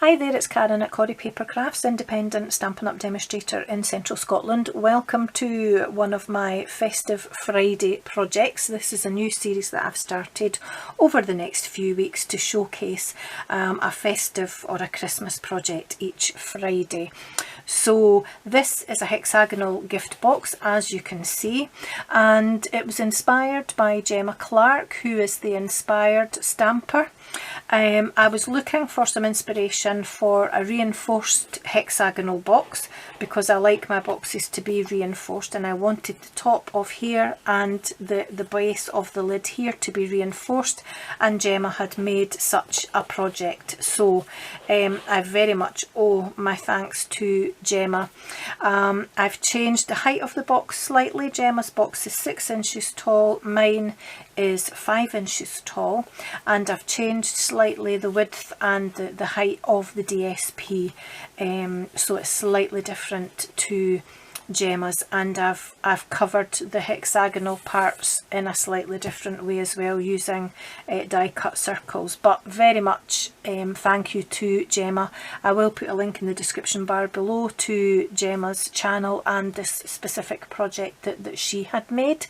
Hi there, it's Karen at Corrie Paper Crafts, independent Stampin' Up demonstrator in central Scotland. Welcome to one of my Festive Friday projects. This is a new series that I've started over the next few weeks to showcase a festive or a Christmas project each Friday. So this is a hexagonal gift box, as you can see, and it was inspired by Gemma Clarke, who is the inspired stamper. I was looking for some inspiration for a reinforced hexagonal box because I like my boxes to be reinforced, and I wanted the top of here and the base of the lid here to be reinforced, and Gemma had made such a project. So I very much owe my thanks to Gemma. I've changed the height of the box slightly. Gemma's box is 6 inches tall, mine is 5 inches tall, and I've changed slightly the width and the height of the DSP, so it's slightly different to Gemma's, and I've covered the hexagonal parts in a slightly different way as well, using die cut circles. But very much thank you to Gemma. I will put a link in the description bar below to Gemma's channel and this specific project that she had made.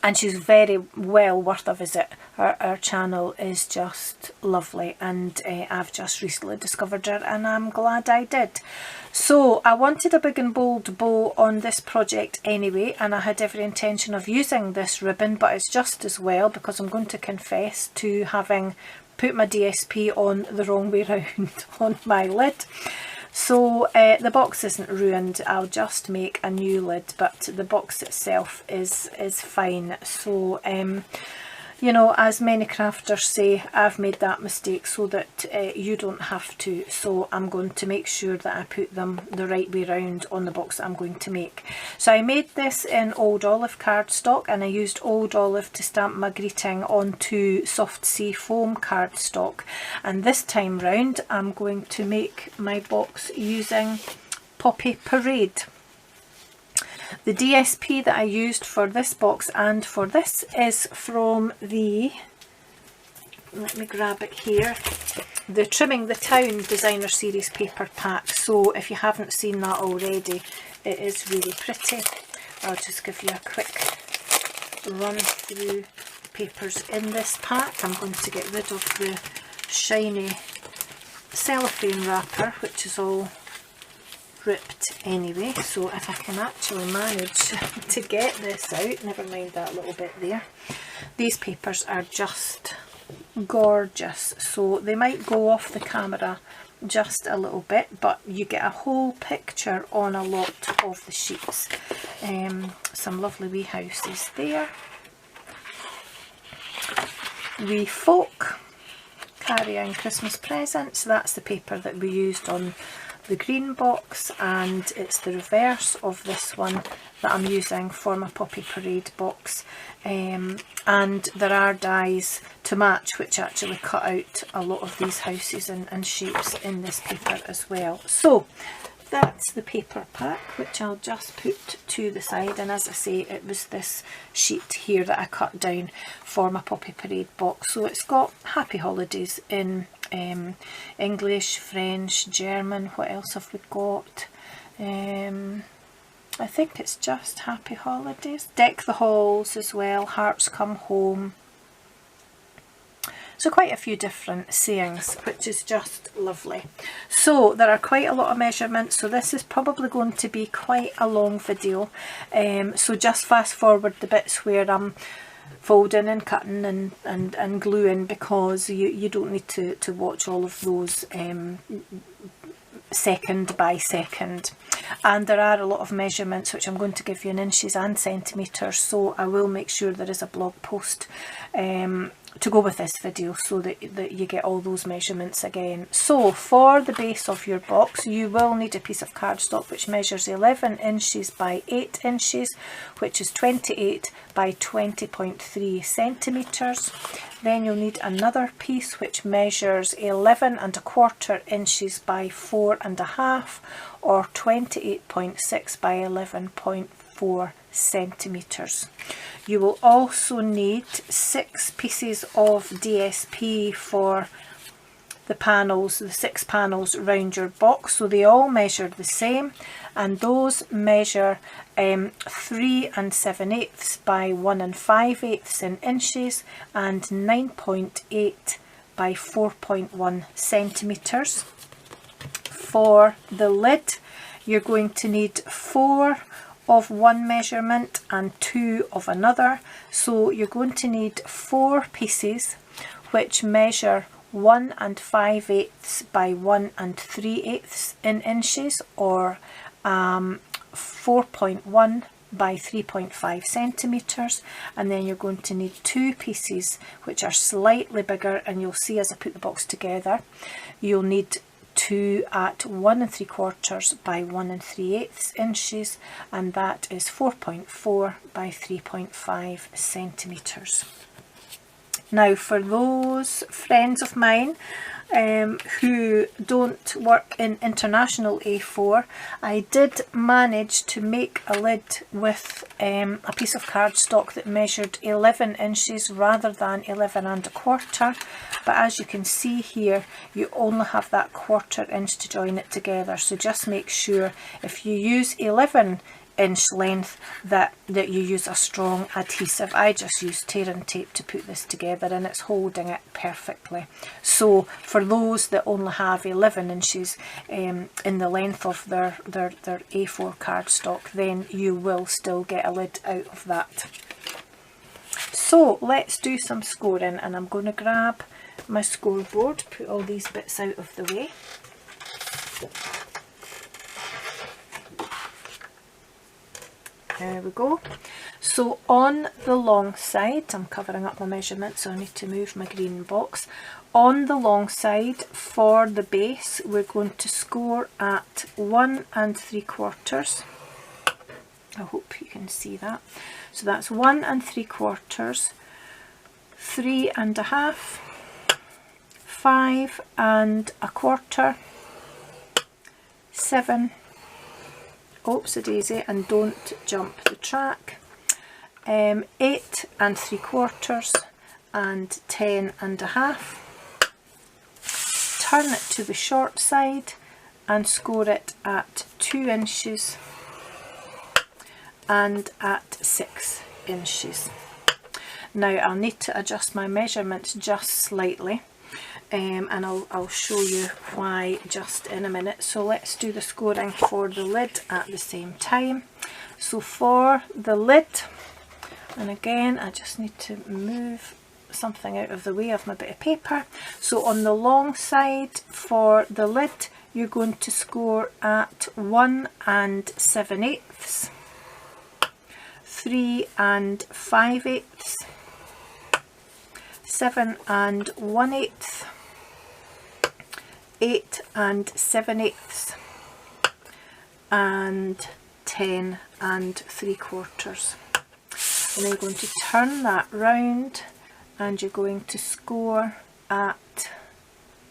And she's very well worth a visit. Her channel is just lovely, and I've just recently discovered her and I'm glad I did. So I wanted a big and bold bow on this project anyway, and I had every intention of using this ribbon, but it's just as well because I'm going to confess to having put my DSP on the wrong way round on my lid. So the box isn't ruined, I'll just make a new lid, but the box itself is fine. So you know, as many crafters say, I've made that mistake so that you don't have to. So I'm going to make sure that I put them the right way round on the box that I'm going to make. So I made this in Old Olive cardstock, and I used Old Olive to stamp my greeting onto Soft Sea foam cardstock. And this time round I'm going to make my box using Poppy Parade. The DSP that I used for this box and for this is from the, let me grab it here, the Trimming the Town Designer Series paper pack. So if you haven't seen that already, it is really pretty. I'll just give you a quick run through the papers in this pack. I'm going to get rid of the shiny cellophane wrapper, which is all ripped anyway. So if I can actually manage to get this out, never mind that little bit there. These papers are just gorgeous, so they might go off the camera just a little bit, but you get a whole picture on a lot of the sheets. Some lovely wee houses there. Wee folk carrying Christmas presents. That's the paper that we used on the green box, and it's the reverse of this one that I'm using for my Poppy Parade box. And there are dies to match which actually cut out a lot of these houses and shapes in this paper as well. So that's the paper pack, which I'll just put to the side. And as I say, it was this sheet here that I cut down for my Poppy Parade box. So it's got Happy Holidays in English, French, German. What else have we got? I think it's just Happy Holidays. Deck the Halls as well, Hearts Come Home. So quite a few different sayings, which is just lovely. So there are quite a lot of measurements, so this is probably going to be quite a long video. So just fast forward the bits where I'm folding and cutting and gluing, because you don't need to watch all of those second by second. And there are a lot of measurements which I'm going to give you in inches and centimetres, so I will make sure there is a blog post to go with this video so that you get all those measurements again. So for the base of your box, you will need a piece of cardstock which measures 11 inches by 8 inches, which is 28 by 20.3 centimetres. Then you'll need another piece which measures 11 1/4 inches by 4 1/2, or 28.6 by 11.4 centimetres. You will also need 6 pieces of DSP for the panels, the 6 panels around your box, so they all measure the same, and those measure 3 7/8 by 1 5/8 in inches and 9.8 by 4.1 centimetres. For the lid, you're going to need 4 of one measurement and 2 of another, so you're going to need 4 pieces which measure 1 5/8 by 1 3/8 in inches, or 4.1 by 3.5 centimetres, and then you're going to need 2 pieces which are slightly bigger, and you'll see as I put the box together you'll need 2 at 1 3/4 by 1 3/8 inches, and that is 4.4 by 3.5 centimetres. Now, for those friends of mine who don't work in international A4, I did manage to make a lid with a piece of cardstock that measured 11 inches rather than 11 1/4, but as you can see here, you only have that 1/4 inch to join it together, so just make sure if you use 11-inch length that you use a strong adhesive. I just used tear and tape to put this together, and it's holding it perfectly. So for those that only have 11 inches in the length of their A4 cardstock, then you will still get a lid out of that. So let's do some scoring, and I'm going to grab my scoreboard, put all these bits out of the way. There we go. So on the long side, I'm covering up my measurements, so I need to move my green box. On the long side for the base, we're going to score at 1 3/4. I hope you can see that. So that's 1 3/4, 3 1/2, 5 1/4, 7, oops a daisy, and don't jump the track, 8 3/4 and 10 1/2. Turn it to the short side and score it at 2 inches and at 6 inches. Now I'll need to adjust my measurements just slightly, and I'll show you why just in a minute. So let's do the scoring for the lid at the same time. So for the lid, and again I just need to move something out of the way of my bit of paper. So on the long side for the lid, you're going to score at 1 7/8, 3 5/8, 7 1/8, 8 7/8, and 10 3/4. And then you're going to turn that round, and you're going to score at,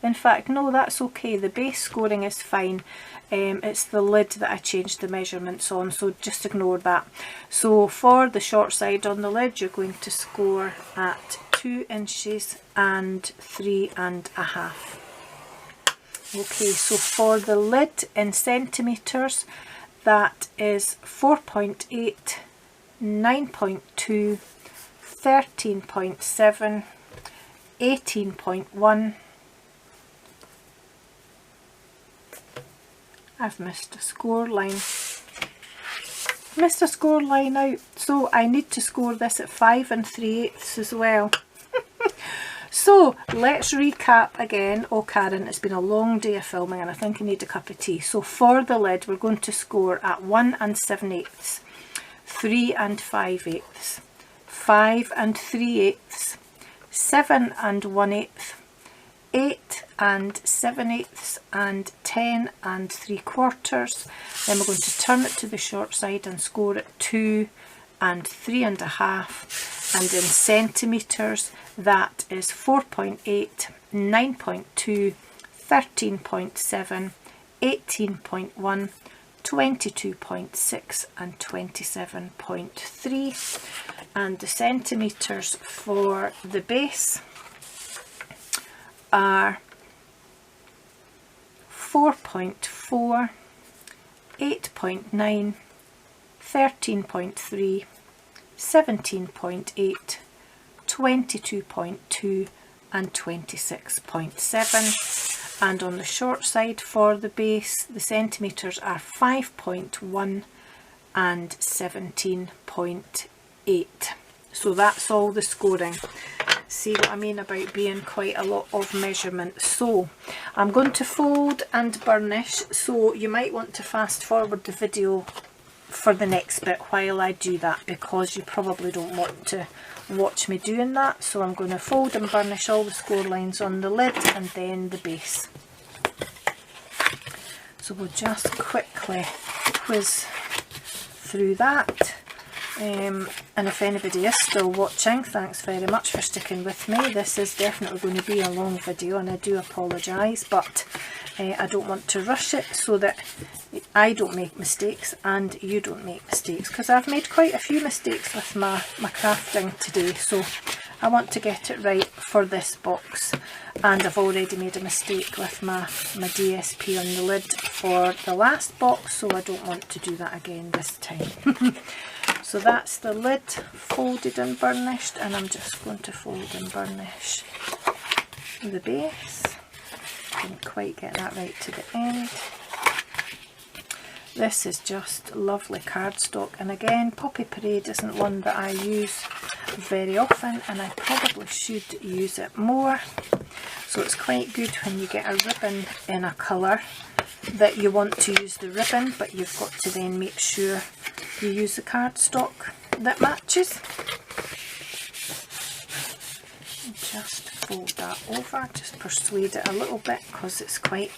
in fact no, that's okay, the base scoring is fine. It's the lid that I changed the measurements on, so just ignore that. So for the short side on the lid, you're going to score at 2 inches and 3 1/2. Okay, so for the lid in centimetres, that is 4.8, 9.2, 13.7, 18.1. I've missed a score line. Missed a score line out, so I need to score this at 5 3/8 as well. So let's recap again. Oh Karen, it's been a long day of filming and I think I need a cup of tea. So for the lid, we're going to score at 1 7/8, 3 5/8, 5 3/8, 7 1/8, 8 7/8, and 10 3/4. Then we're going to turn it to the short side and score at 2 and 3 1/2, and in centimetres that is 4.8, 9.2, 13.7, 18.1, 22.6 and 27.3. and the centimetres for the base are 4.4, 8.9, 13.3, 17.8, 22.2 and 26.7, and on the short side for the base the centimetres are 5.1 and 17.8. so that's all the scoring. See what I mean about being quite a lot of measurement. So I'm going to fold and burnish, so you might want to fast forward the video for the next bit while I do that, because you probably don't want to watch me doing that. So I'm going to fold and burnish all the score lines on the lid and then the base. So we'll just quickly whiz through that. And if anybody is still watching, thanks very much for sticking with me. This is definitely going to be a long video and I do apologise, but I don't want to rush it so that I don't make mistakes and you don't make mistakes, because I've made quite a few mistakes with my crafting today, so I want to get it right for this box. And I've already made a mistake with my DSP on the lid for the last box, so I don't want to do that again this time. So that's the lid folded and burnished, and I'm just going to fold and burnish the base. Didn't quite get that right to the end. This is just lovely cardstock, and again, Poppy Parade isn't one that I use very often, and I probably should use it more. So it's quite good when you get a ribbon in a colour that you want to use the ribbon, but you've got to then make sure you use the cardstock that matches. Just fold that over, just persuade it a little bit, because it's quite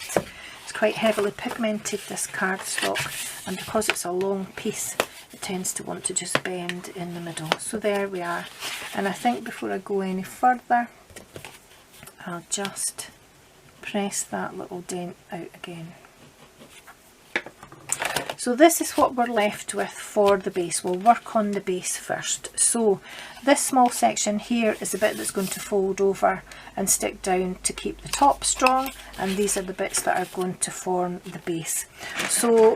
heavily pigmented, this cardstock, and because it's a long piece it tends to want to just bend in the middle. So there we are, and I think before I go any further I'll just press that little dent out again. So this is what we're left with for the base. We'll work on the base first. So this small section here is the bit that's going to fold over and stick down to keep the top strong, and these are the bits that are going to form the base. So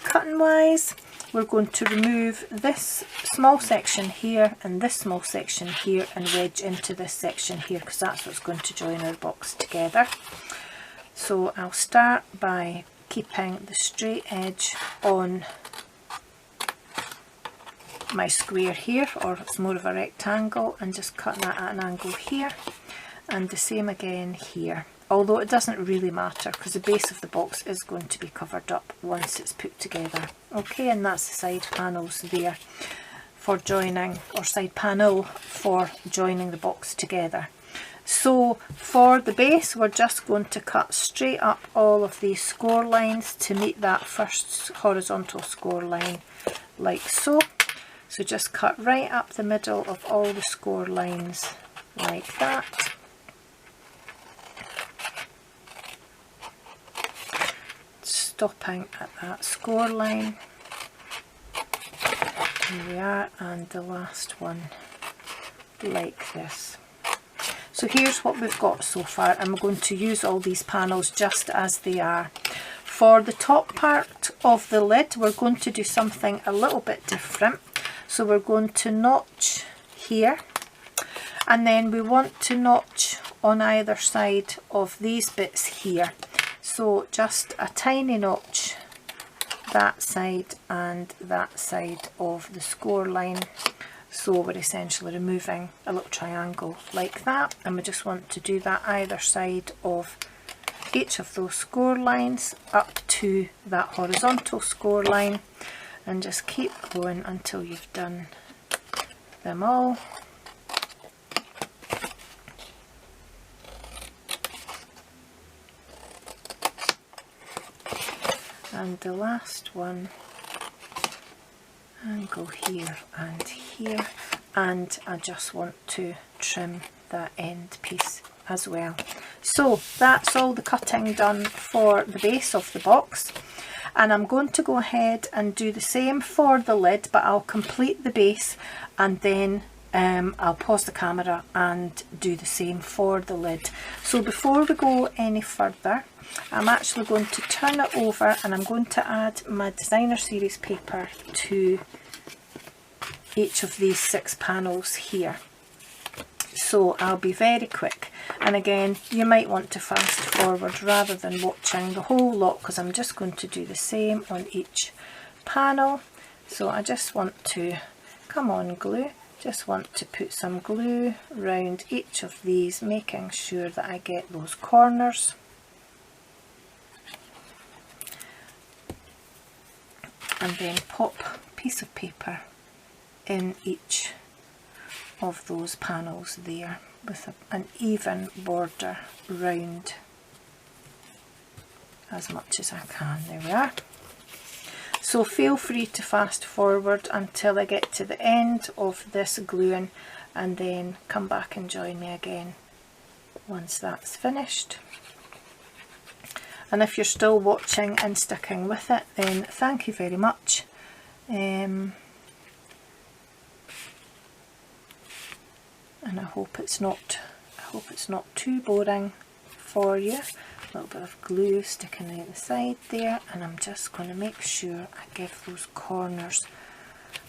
cutting wise, we're going to remove this small section here and this small section here and wedge into this section here, because that's what's going to join our box together. So I'll start by keeping the straight edge on my square here, or it's more of a rectangle, and just cutting that at an angle here, and the same again here, although it doesn't really matter because the base of the box is going to be covered up once it's put together. Okay, and that's the side panels there for joining, or side panel for joining the box together. So for the base, we're just going to cut straight up all of these score lines to meet that first horizontal score line, like so. So just cut right up the middle of all the score lines like that. Stopping at that score line. Here we are, and the last one like this. So here's what we've got so far, and we're going to use all these panels just as they are. For the top part of the lid, we're going to do something a little bit different. So we're going to notch here, and then we want to notch on either side of these bits here. So just a tiny notch that side and that side of the score line. So we're essentially removing a little triangle like that, and we just want to do that either side of each of those score lines up to that horizontal score line, and just keep going until you've done them all. And the last one, and go here and here, and I just want to trim that end piece as well. So that's all the cutting done for the base of the box, and I'm going to go ahead and do the same for the lid, but I'll complete the base and then I'll pause the camera and do the same for the lid. So before we go any further, I'm actually going to turn it over and I'm going to add my designer series paper to each of these 6 panels here. So I'll be very quick, and again you might want to fast forward rather than watching the whole lot, because I'm just going to do the same on each panel. So I just want to, come on glue, just want to put some glue around each of these, making sure that I get those corners. And then pop a piece of paper in each of those panels there with an even border round as much as I can. There we are. So feel free to fast forward until I get to the end of this gluing, and then come back and join me again once that's finished. And if you're still watching and sticking with it, then thank you very much. And I hope it's not too boring for you. A little bit of glue sticking out the side there, and I'm just going to make sure I give those corners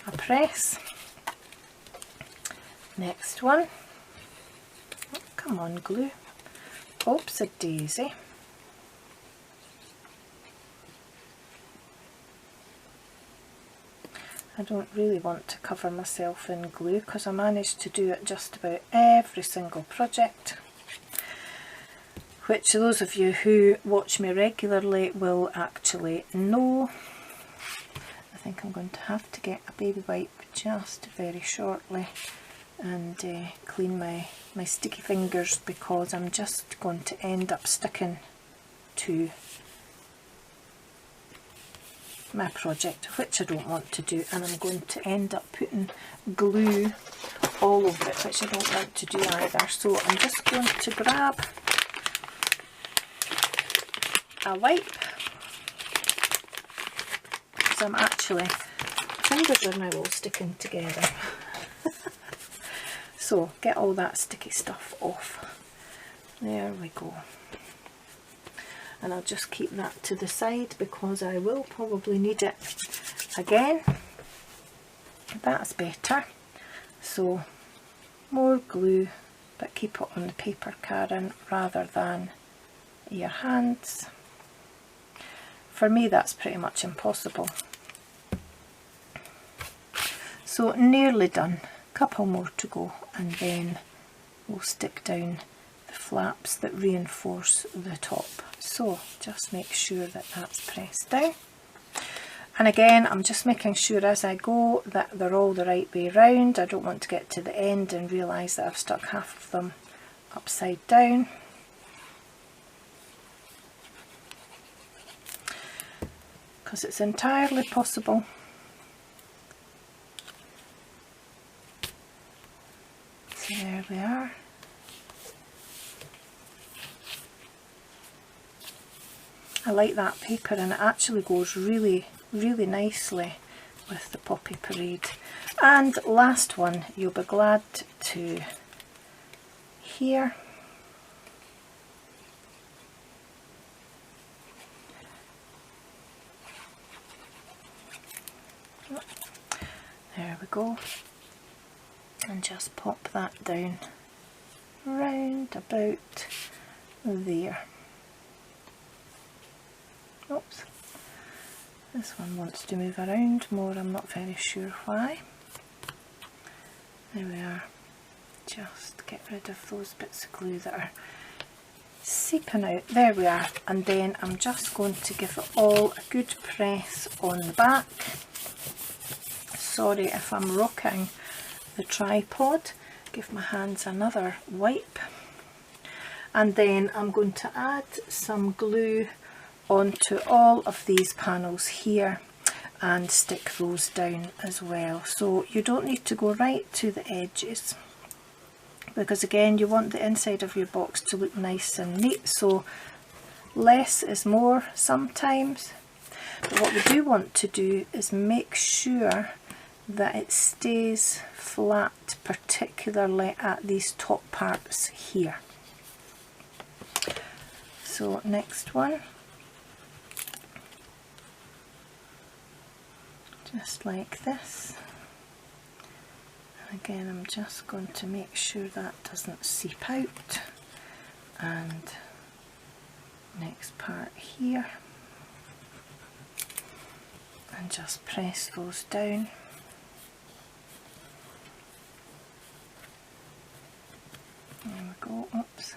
a press. Next one. Oh, come on glue. Oops a daisy. I don't really want to cover myself in glue because I managed to do it just about every single project, which those of you who watch me regularly will actually know. I think I'm going to have to get a baby wipe just very shortly and clean my sticky fingers, because I'm just going to end up sticking to my project, which I don't want to do, and I'm going to end up putting glue all over it, which I don't want to do either. So I'm just going to grab a wipe, because I'm actually, fingers are now all sticking together. So get all that sticky stuff off. There we go. And I'll just keep that to the side because I will probably need it again. That's better. So more glue, but keep it on the paper, Karen, rather than your hands. For me that's pretty much impossible. So nearly done, couple more to go, and then we'll stick down the flaps that reinforce the top. So just make sure that that's pressed down, and again I'm just making sure as I go that they're all the right way round. I don't want to get to the end and realise that I've stuck half of them upside down. Because it's entirely possible. So there we are. I like that paper, and it actually goes really nicely with the Poppy Parade. And last one, you'll be glad to hear. There we go. And just pop that down round about there. Oops, this one wants to move around more, I'm not very sure why. There we are. Just get rid of those bits of glue that are seeping out. There we are. And then I'm just going to give it all a good press on the back. Sorry if I'm rocking the tripod. Give my hands another wipe. And then I'm going to add some glue onto all of these panels here and stick those down as well. So you don't need to go right to the edges, because again you want the inside of your box to look nice and neat, so less is more sometimes. But what we do want to do is make sure that it stays flat, particularly at these top parts here. So next one, just like this. And again, I'm just going to make sure that doesn't seep out. And next part here, and just press those down. There we go. Oops.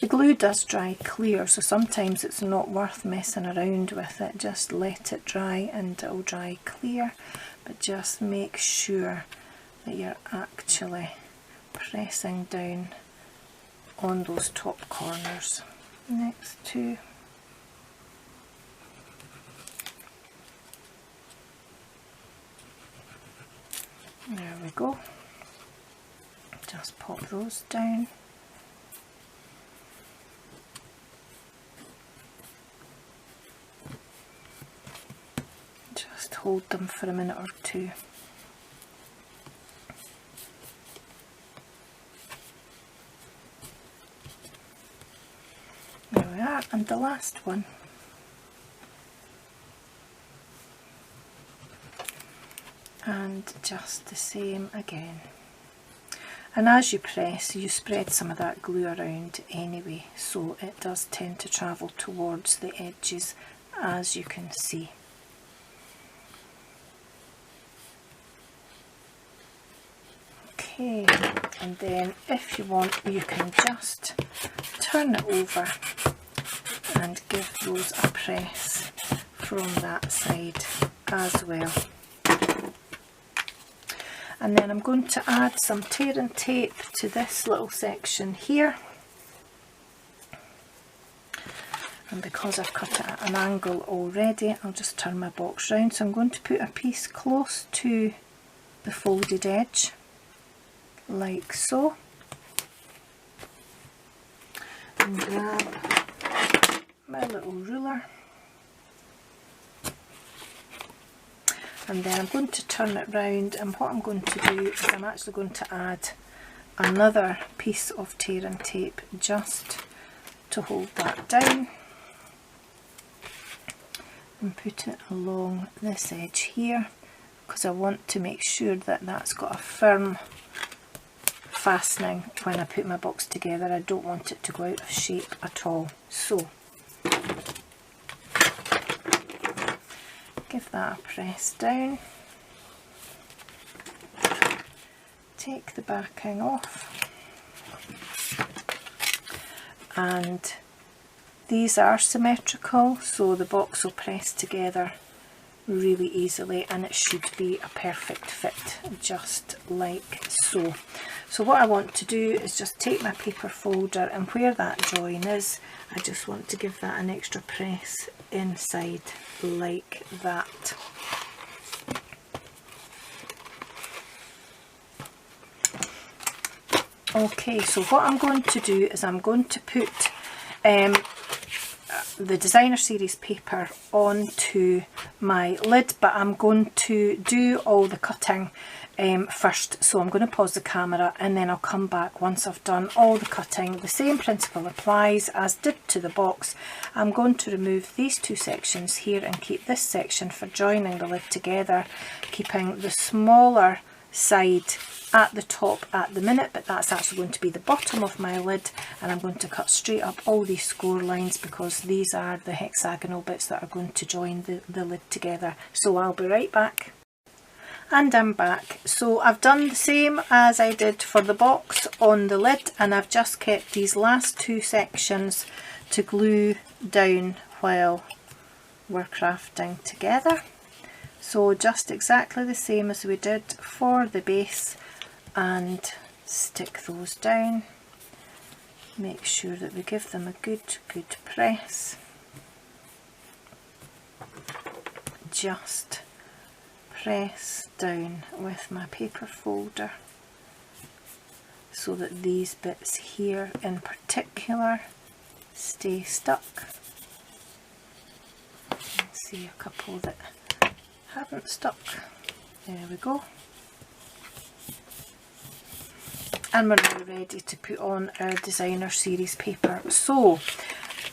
The glue does dry clear, so sometimes it's not worth messing around with it. Just let it dry and it'll dry clear, but just make sure that you're actually pressing down on those top corners. Next two. There we go. Just pop those down. Just hold them for a minute or two. There we are, and the last one. And just the same again. And as you press, you spread some of that glue around anyway, so it does tend to travel towards the edges, as you can see. Okay, and then if you want, you can just turn it over and give those a press from that side as well. And then I'm going to add some tear and tape to this little section here. And because I've cut it at an angle already, I'll just turn my box round. So I'm going to put a piece close to the folded edge, like so. And grab my little ruler. And then I'm going to turn it round, and what I'm going to do is I'm actually going to add another piece of tear and tape just to hold that down, and put it along this edge here, because I want to make sure that that's got a firm fastening when I put my box together. I don't want it to go out of shape at all. So give that a press down, take the backing off, and these are symmetrical, so the box will press together really easily, and it should be a perfect fit, just like so. So what I want to do is just take my paper folder, and where that join is, I just want to give that an extra press inside like that. Okay, so what I'm going to do is I'm going to put the designer series paper onto my lid, but I'm going to do all the cutting first. So I'm going to pause the camera and then I'll come back once I've done all the cutting. The same principle applies as did to the box. I'm going to remove these two sections here and keep this section for joining the lid together, keeping the smaller side at the top at the minute, but that's actually going to be the bottom of my lid, and I'm going to cut straight up all these score lines because these are the hexagonal bits that are going to join the lid together. So I'll be right back. And I'm back. So I've done the same as I did for the box on the lid, and I've just kept these last two sections to glue down while we're crafting together. So just exactly the same as we did for the base, and stick those down. Make sure that we give them a good press. Just press down with my paper folder so that these bits here in particular stay stuck. You can see a couple that hadn't stuck. There we go. And we're now ready to put on our designer series paper. So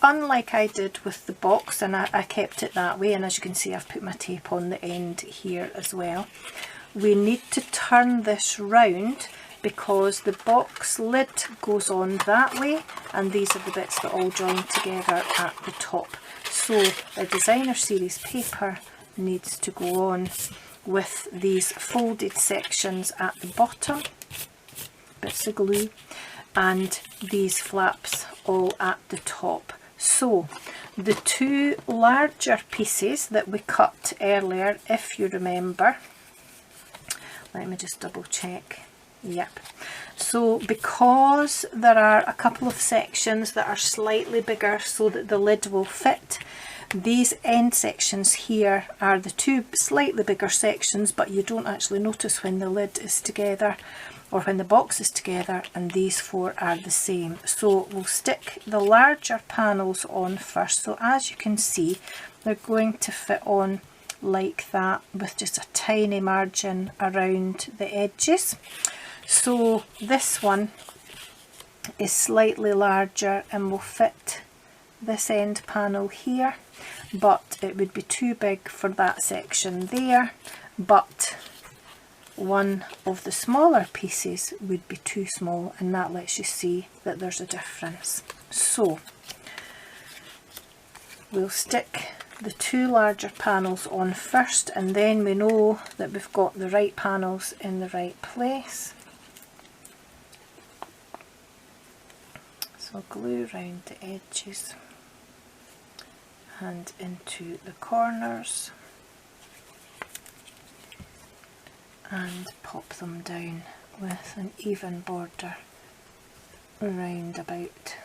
unlike I did with the box, and I kept it that way, and as you can see I've put my tape on the end here as well, we need to turn this round because the box lid goes on that way, and these are the bits that all join together at the top. So the designer series paper needs to go on with these folded sections at the bottom, bits of glue, and these flaps all at the top. So the two larger pieces that we cut earlier, if you remember, let me just double check. Yep. So because there are a couple of sections that are slightly bigger so that the lid will fit, these end sections here are the two slightly bigger sections, but you don't actually notice when the lid is together or when the box is together, and these four are the same. So we'll stick the larger panels on first. So as you can see, they're going to fit on like that with just a tiny margin around the edges. So this one is slightly larger and will fit this end panel here, but it would be too big for that section there, but one of the smaller pieces would be too small, and that lets you see that there's a difference. So we'll stick the two larger panels on first, and then we know that we've got the right panels in the right place. So glue around the edges and into the corners and pop them down with an even border round about.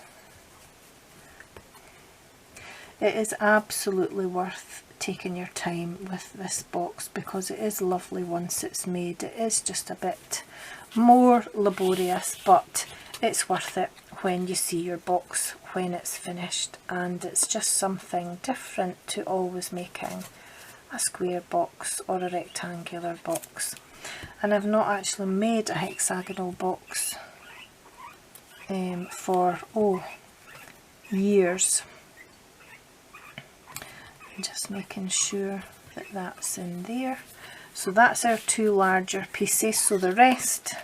It is absolutely worth taking your time with this box because it is lovely once it's made. It is just a bit more laborious, but it's worth it when you see your box when it's finished, and it's just something different to always making a square box or a rectangular box. And I've not actually made a hexagonal box for years. I'm just making sure that that's in there. So that's our two larger pieces, so the rest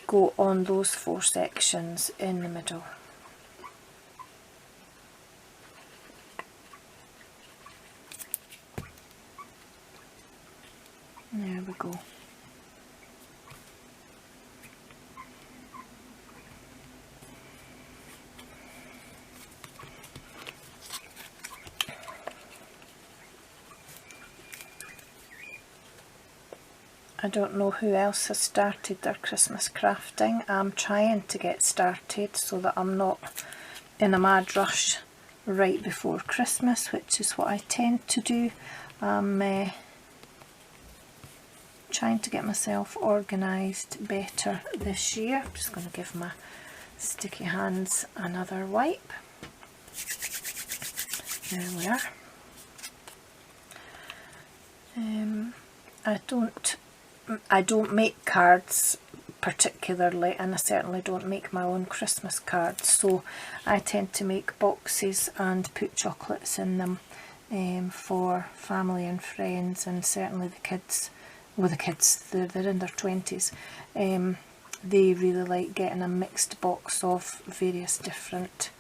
go on those four sections in the middle. There we go. I don't know who else has started their Christmas crafting. I'm trying to get started so that I'm not in a mad rush right before Christmas, which is what I tend to do. I'm trying to get myself organised better this year. I'm just going to give my sticky hands another wipe. There we are. I don't make cards particularly, and I certainly don't make my own Christmas cards, so I tend to make boxes and put chocolates in them for family and friends, and certainly the kids. Well, the kids, they're in their 20s, they really like getting a mixed box of various different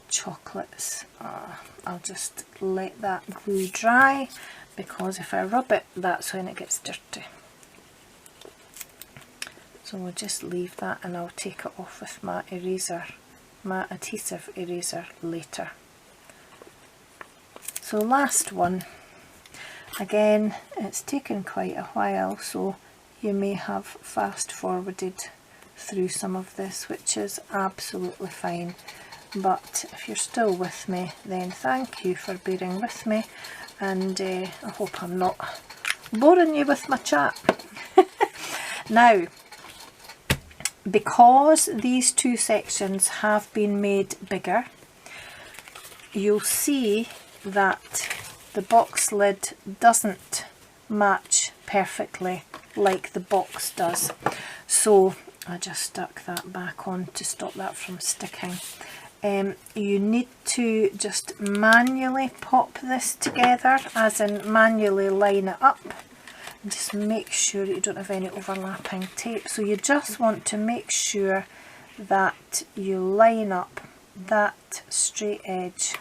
chocolates. I'll just let that glue dry, because if I rub it, that's when it gets dirty. So we'll just leave that, and I'll take it off with my eraser, my adhesive eraser later. So last one. Again, it's taken quite a while, so you may have fast forwarded through some of this, which is absolutely fine. But if you're still with me, then thank you for bearing with me, and I hope I'm not boring you with my chat. Now, because these two sections have been made bigger, you'll see that the box lid doesn't match perfectly like the box does. So I just stuck that back on to stop that from sticking. You need to just manually pop this together, as in manually line it up. Just make sure that you don't have any overlapping tape. So you just want to make sure that you line up that straight edge,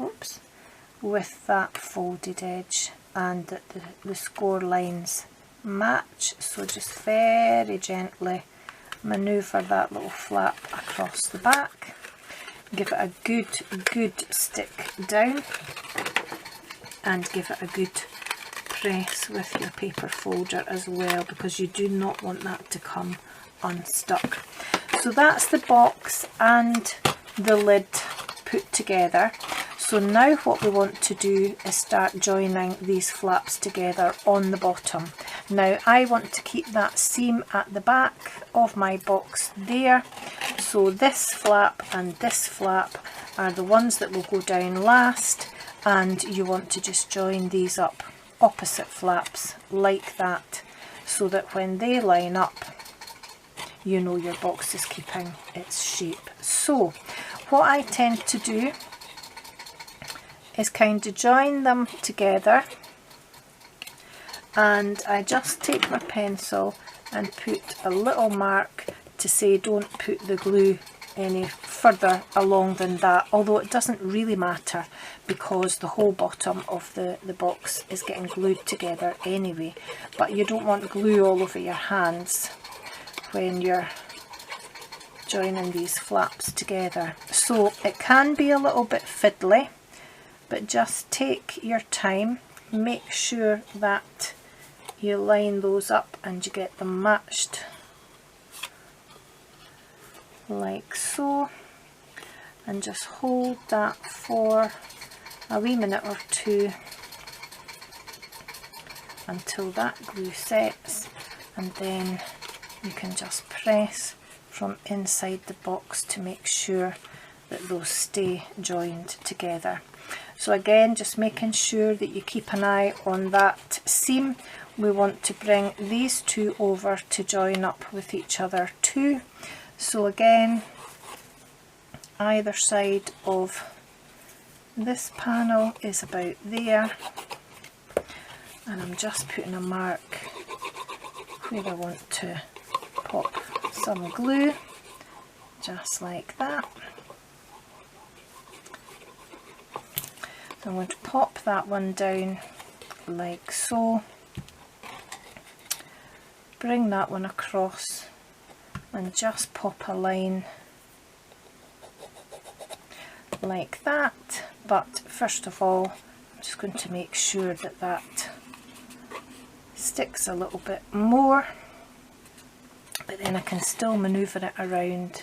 oops, with that folded edge, and that the score lines match. So just very gently manoeuvre that little flap across the back. Give it a good stick down, and give it a good press with your paper folder as well, because you do not want that to come unstuck. So that's the box and the lid put together. So now what we want to do is start joining these flaps together on the bottom. Now I want to keep that seam at the back of my box there, so this flap and this flap are the ones that will go down last, and you want to just join these up, opposite flaps like that, so that when they line up, you know your box is keeping its shape. So what I tend to do is kind of join them together, and I just take my pencil and put a little mark to say don't put the glue any further along than that, although it doesn't really matter because the whole bottom of the box is getting glued together anyway. But you don't want glue all over your hands when you're joining these flaps together. So it can be a little bit fiddly, but just take your time, make sure that you line those up and you get them matched like so, and just hold that for a wee minute or two until that glue sets, and then you can just press from inside the box to make sure that those stay joined together. So again, just making sure that you keep an eye on that seam. We want to bring these two over to join up with each other too. So again, either side of this panel is about there, and I'm just putting a mark where I want to pop some glue, just like that. So I'm going to pop that one down like so, bring that one across and just pop a line like that. But first of all, I'm just going to make sure that that sticks a little bit more, but then I can still manoeuvre it around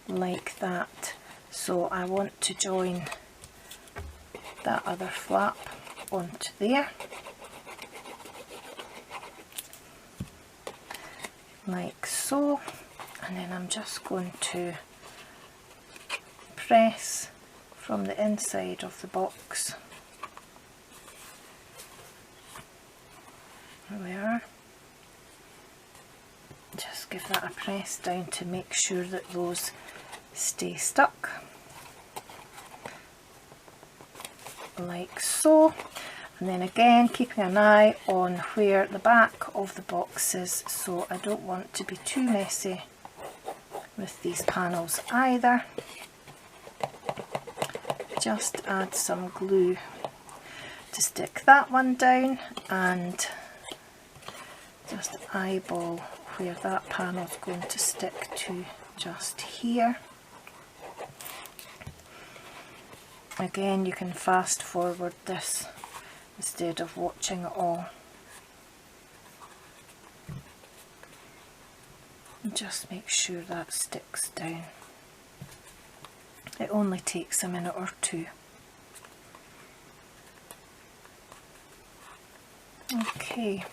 like that. So I want to join that other flap onto there like so, and then I'm just going to press from the inside of the box. There we are. Just give that a press down to make sure that those stay stuck like so, and then again keeping an eye on where the back of the box is, so I don't want to be too messy with these panels either. Just add some glue to stick that one down, and just eyeball where that panel is going to stick to, just here. Again, you can fast forward this instead of watching it all. And just make sure that sticks down. It only takes a minute or two. Okay,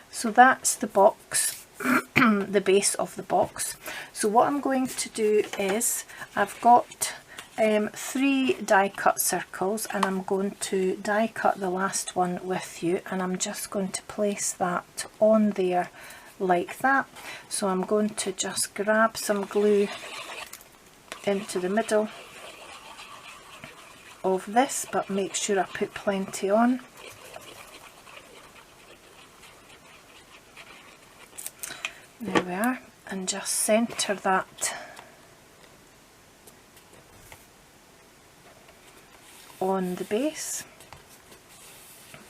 so that's the box, the base of the box. So what I'm going to do is, I've got 3 die cut circles, and I'm going to die cut the last one with you, and I'm just going to place that on there like that. So I'm going to just grab some glue into the middle of this, but make sure I put plenty on. There we are, and just centre that on the base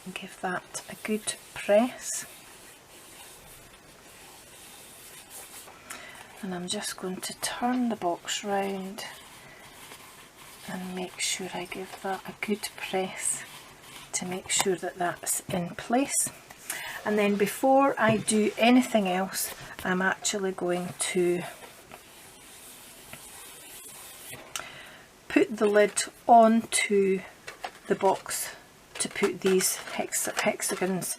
and give that a good press. And I'm just going to turn the box round and make sure I give that a good press to make sure that that's in place. And then before I do anything else, I'm actually going to put the lid onto the box to put these hexagons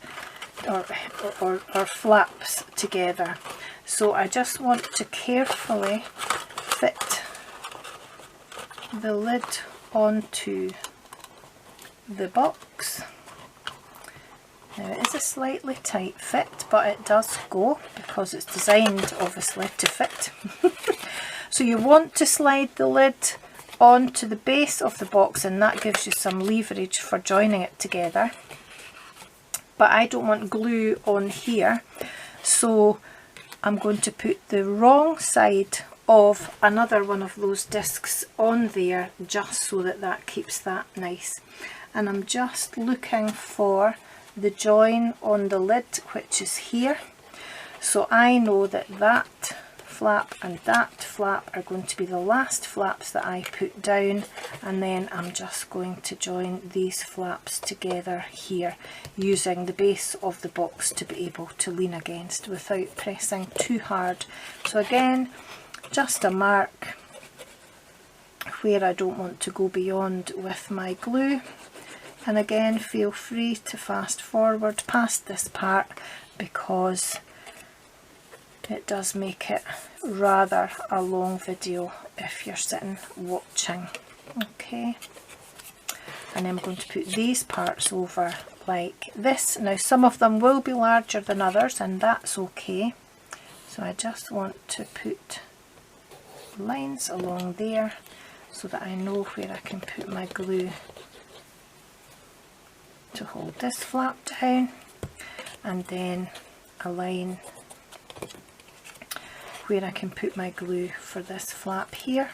or flaps together. So I just want to carefully fit the lid onto the box. Now it is a slightly tight fit, but it does go because it's designed obviously to fit. So you want to slide the lid onto the base of the box, and that gives you some leverage for joining it together. But I don't want glue on here, so I'm going to put the wrong side of another one of those discs on there, just so that that keeps that nice. And I'm just looking for the join on the lid, which is here. So I know that that flap and that flap are going to be the last flaps that I put down, and then I'm just going to join these flaps together here using the base of the box to be able to lean against without pressing too hard. So again, just a mark where I don't want to go beyond with my glue. And again, feel free to fast forward past this part because it does make it rather a long video if you're sitting watching. Okay, and I'm going to put these parts over like this. Now some of them will be larger than others, and that's okay. So I just want to put lines along there so that I know where I can put my glue to hold this flap down, and then a line where I can put my glue for this flap here.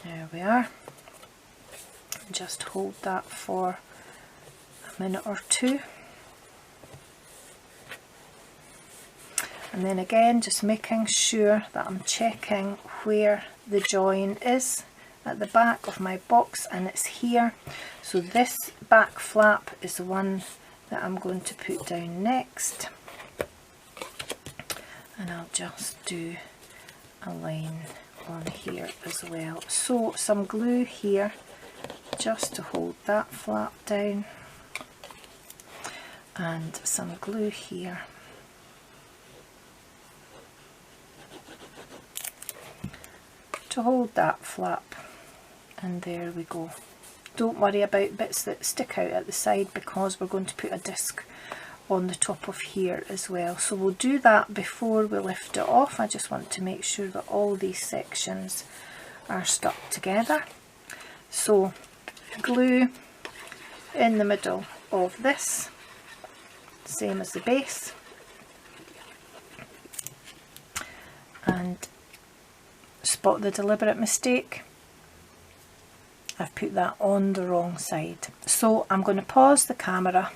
There we are. Just hold that for a minute or two. And then again, just making sure that I'm checking where the join is at the back of my box, and it's here. So this back flap is the one that I'm going to put down next. And I'll just do a line on here as well. So some glue here just to hold that flap down, and some glue here to hold that flap, and there we go. Don't worry about bits that stick out at the side because we're going to put a disc on the top of here as well. So we'll do that before we lift it off. I just want to make sure that all these sections are stuck together. So glue in the middle of this, same as the base, and spot the deliberate mistake. I've put that on the wrong side. So I'm going to pause the camera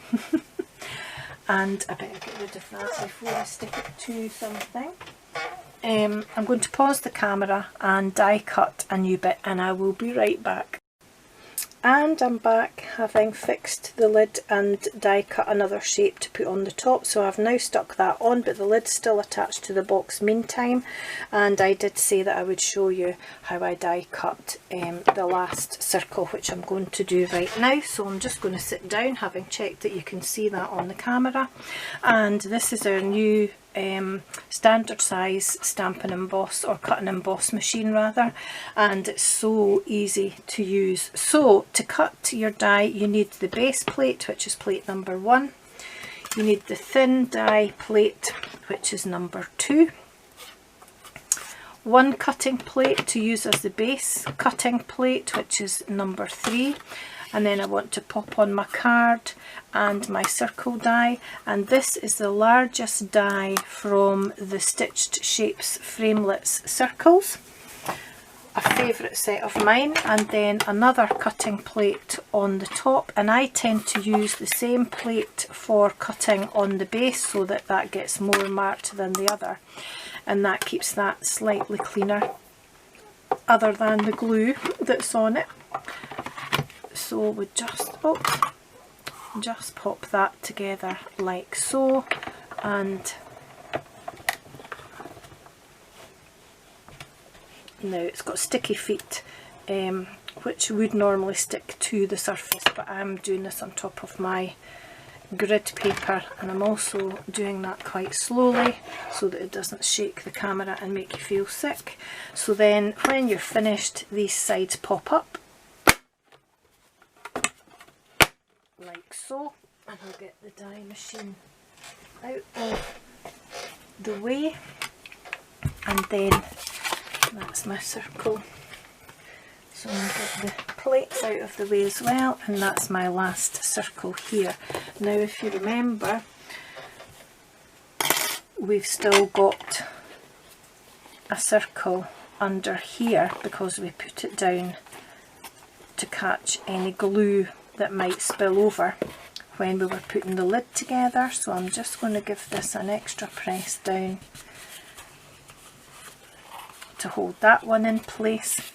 and I better get rid of that before I stick it to something. I'm going to pause the camera and die cut a new bit, and I will be right back. And I'm back, having fixed the lid and die cut another shape to put on the top. So I've now stuck that on, but the lid's still attached to the box meantime. And I did say that I would show you how I die cut the last circle, which I'm going to do right now. So I'm just going to sit down, having checked that you can see that on the camera. And this is our new standard size Stampin' Emboss, or cut and emboss machine rather, and it's so easy to use. So to cut your die you need the base plate, which is plate number 1, you need the thin die plate, which is number 2, one cutting plate to use as the base cutting plate, which is number 3, and then I want to pop on my card and my circle die, and this is the largest die from the Stitched Shapes Framelits circles, a favourite set of mine, and then another cutting plate on the top, and I tend to use the same plate for cutting on the base so that that gets more marked than the other, and that keeps that slightly cleaner other than the glue that's on it. So we just pop that together like so, and now it's got sticky feet which would normally stick to the surface, but I'm doing this on top of my grid paper, and I'm also doing that quite slowly so that it doesn't shake the camera and make you feel sick. So then when you're finished, these sides pop up like so, and I'll get the die machine out of the way, and then that's my circle. So I'll get the plates out of the way as well, and that's my last circle here. Now if you remember, we've still got a circle under here because we put it down to catch any glue that might spill over when we were putting the lid together. So I'm just going to give this an extra press down to hold that one in place.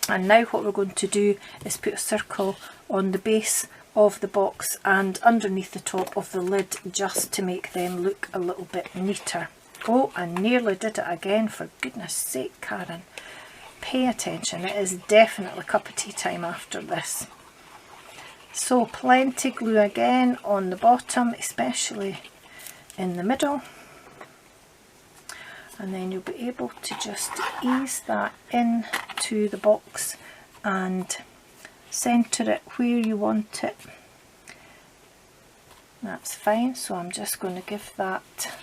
And now what we're going to do is put a circle on the base of the box and underneath the top of the lid, just to make them look a little bit neater. Oh, I nearly did it again, for goodness sake, Karen. Pay attention, it is definitely cup of tea time after this. So plenty glue again on the bottom, especially in the middle, and then you'll be able to just ease that in to the box and centre it where you want it. That's fine. So I'm just going to give that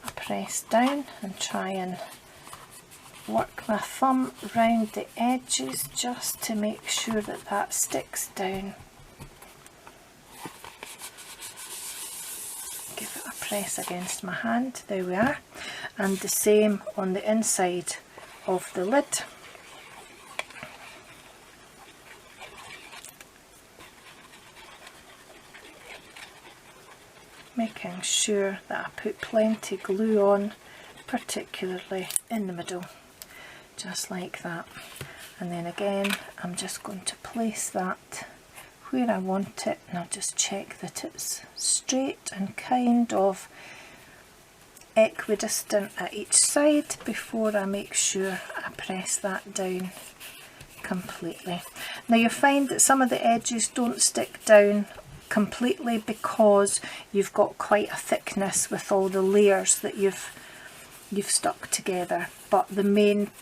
a press down and try and work my thumb round the edges just to make sure that that sticks down. Give it a press against my hand, there we are, and the same on the inside of the lid. Making sure that I put plenty glue on, particularly in the middle, just like that. And then again, I'm just going to place that where I want it, and I'll just check that it's straight and kind of equidistant at each side before I make sure I press that down completely. Now you find that some of the edges don't stick down completely because you've got quite a thickness with all the layers that you've stuck together, but the main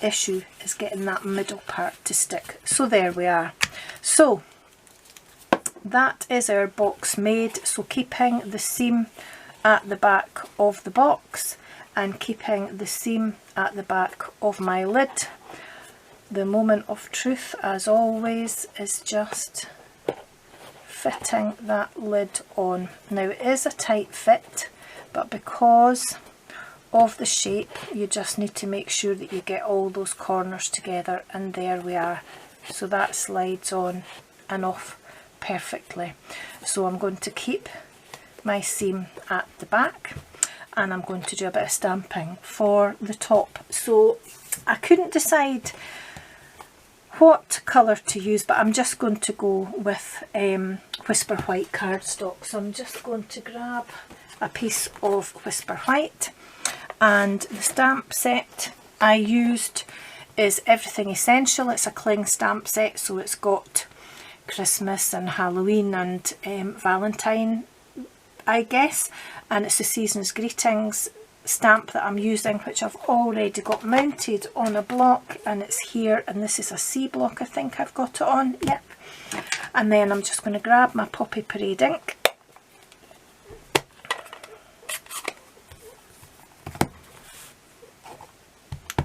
issue is getting that middle part to stick. So there we are. So that is our box made. So keeping the seam at the back of the box and keeping the seam at the back of my lid. The moment of truth, as always, is just fitting that lid on. Now it is a tight fit, but because of the shape you just need to make sure that you get all those corners together, and there we are. So that slides on and off perfectly. So I'm going to keep my seam at the back, and I'm going to do a bit of stamping for the top. So I couldn't decide what colour to use, but I'm just going to go with Whisper White cardstock. So I'm just going to grab a piece of Whisper White, and the stamp set I used is Everything Essential. It's a cling stamp set, so it's got Christmas and Halloween and Valentine, I guess, and it's the Season's Greetings stamp that I'm using, which I've already got mounted on a block, and it's here, and this is a C block I think I've got it on, yep. And then I'm just going to grab my Poppy Parade ink,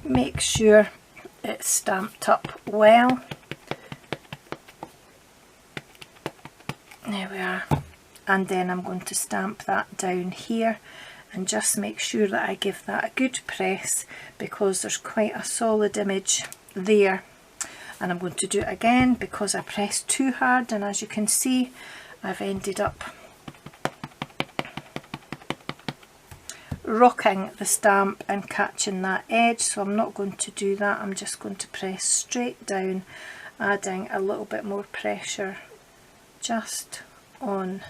make sure it's stamped up well, there we are, and then I'm going to stamp that down here and just make sure that I give that a good press, because there's quite a solid image there. And I'm going to do it again because I pressed too hard, and as you can see I've ended up rocking the stamp and catching that edge, so I'm not going to do that. I'm just going to press straight down, adding a little bit more pressure just on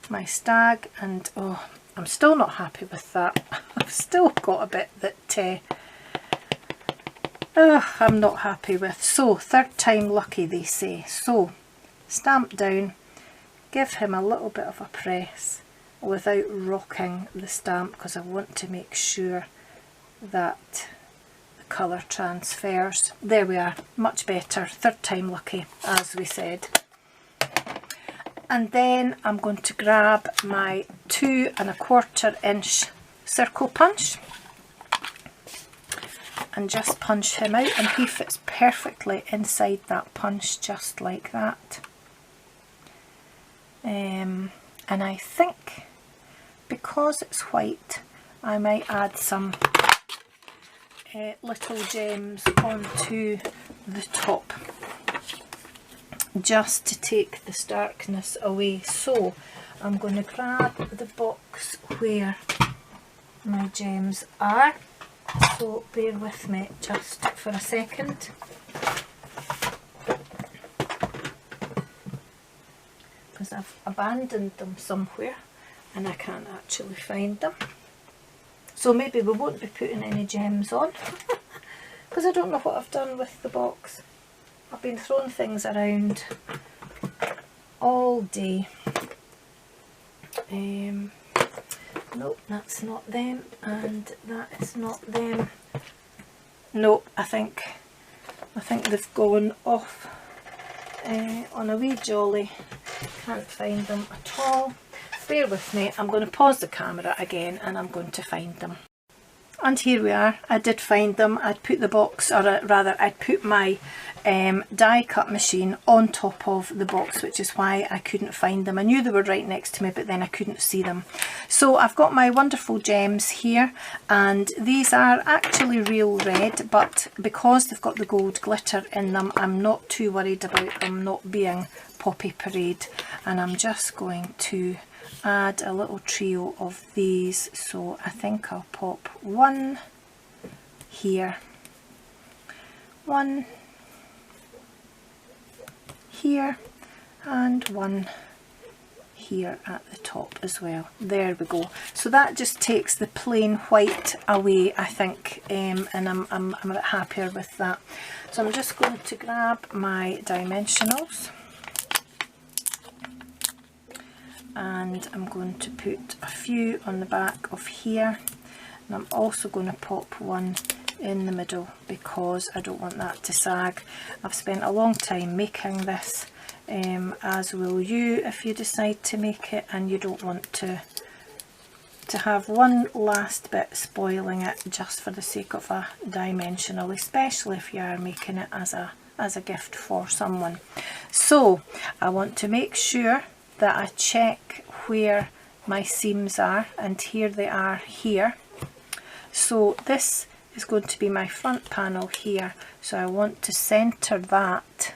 my stag, and oh, I'm still not happy with that. I've still got a bit that I'm not happy with. So third time lucky, they say. So stamp down, give him a little bit of a press without rocking the stamp, because I want to make sure that the colour transfers. There we are, much better. Third time lucky, as we said. And then I'm going to grab my 2 1/4 inch circle punch and just punch him out, and he fits perfectly inside that punch, just like that. And I think because it's white, I might add some little gems onto the top, just to take the starkness away. So I'm going to grab the box where my gems are, so bear with me just for a second. Because I've abandoned them somewhere and I can't actually find them. So maybe we won't be putting any gems on because I don't know what I've done with the box. I've been throwing things around all day. Nope, that's not them, and that is not them. Nope, I think they've gone off on a wee jolly. Can't find them at all. Bear with me, I'm going to pause the camera again and I'm going to find them. And here we are. I did find them. I'd put the box, or rather I'd put my die cut machine on top of the box, which is why I couldn't find them. I knew they were right next to me, but then I couldn't see them. So I've got my wonderful gems here, and these are actually real red, but because they've got the gold glitter in them, I'm not too worried about them not being Poppy Parade. And I'm just going to add a little trio of these, so I think I'll pop one here, one here, and one here at the top as well. There we go. So that just takes the plain white away, I think, and I'm a bit happier with that. So I'm just going to grab my dimensionals, and I'm going to put a few on the back of here, and I'm also going to pop one in the middle because I don't want that to sag. I've spent a long time making this, as will you if you decide to make it, and you don't want to have one last bit spoiling it just for the sake of a dimensional, especially if you are making it as a gift for someone. So I want to make sure that I check where my seams are, and here they are here. So this is going to be my front panel here, so I want to centre that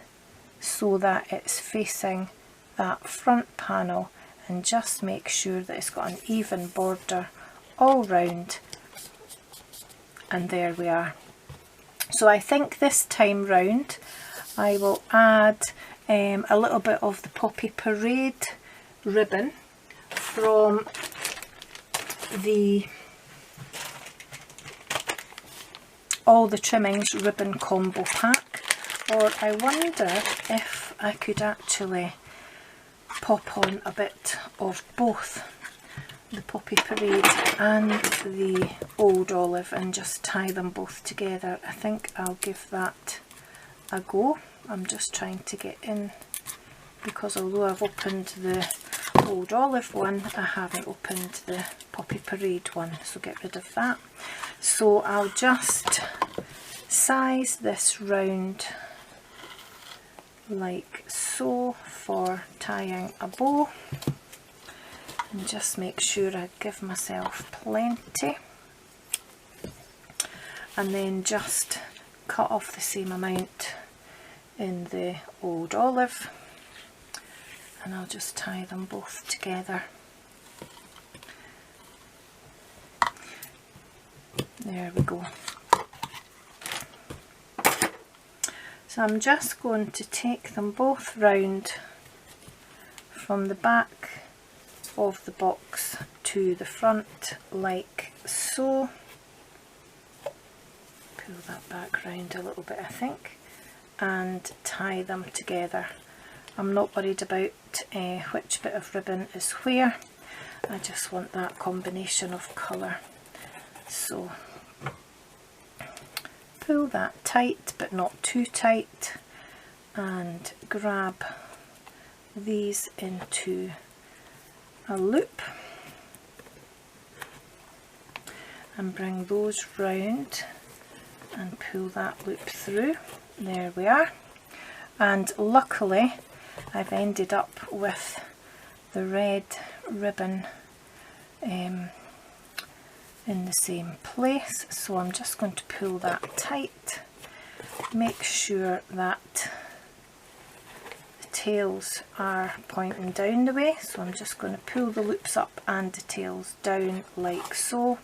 so that it's facing that front panel, and just make sure that it's got an even border all round, and there we are. So I think this time round I will add a little bit of the Poppy Parade ribbon from the All the Trimmings ribbon combo pack, or I wonder if I could actually pop on a bit of both the Poppy Parade and the Old Olive and just tie them both together. I think I'll give that a go. I'm just trying to get in, because although I've opened the Old Olive one, I haven't opened the Poppy Parade one, so get rid of that. So I'll just size this round like so for tying a bow, and just make sure I give myself plenty, and then just cut off the same amount in the Old Olive, and I'll just tie them both together. There we go. So I'm just going to take them both round from the back of the box to the front like so. Pull that back round a little bit, I think, and tie them together. I'm not worried about which bit of ribbon is where. I just want that combination of colour. So pull that tight but not too tight, and grab these into a loop and bring those round and pull that loop through. There we are. And luckily I've ended up with the red ribbon in the same place, so I'm just going to pull that tight, make sure that the tails are pointing down the way, so I'm just going to pull the loops up and the tails down like so,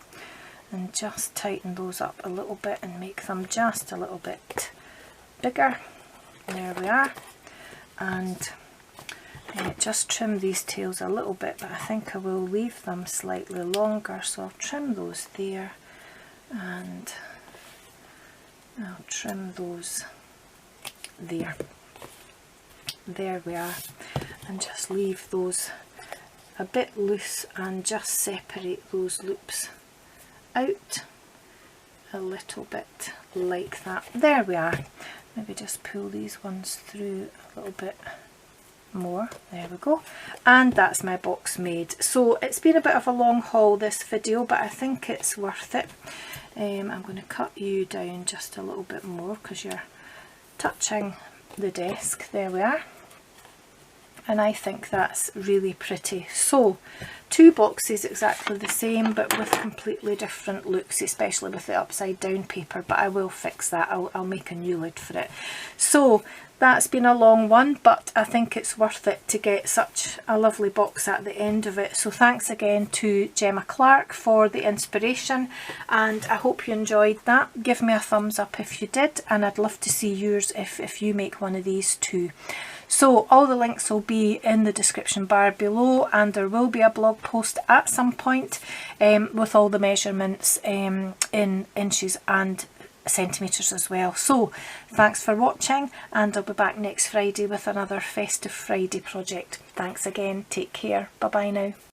and just tighten those up a little bit and make them just a little bit bigger. There we are. And just trim these tails a little bit, but I think I will leave them slightly longer, so I'll trim those there, and I'll trim those there. There we are, and just leave those a bit loose and just separate those loops out a little bit like that. There we are. Maybe just pull these ones through a little bit more. There we go, and that's my box made. So it's been a bit of a long haul, this video, but I think it's worth it. I'm going to cut you down just a little bit more because you're touching the desk. There we are, and I think that's really pretty. So 2 boxes exactly the same but with completely different looks, especially with the upside down paper, but I will fix that. I'll make a new lid for it. So that's been a long one, but I think it's worth it to get such a lovely box at the end of it. So thanks again to Gemma Clarke for the inspiration, and I hope you enjoyed that. Give me a thumbs up if you did, and I'd love to see yours if you make one of these too. So all the links will be in the description bar below, and there will be a blog post at some point with all the measurements in inches and centimetres as well. So thanks for watching, and I'll be back next Friday with another Festive Friday project. Thanks again, take care, bye bye now.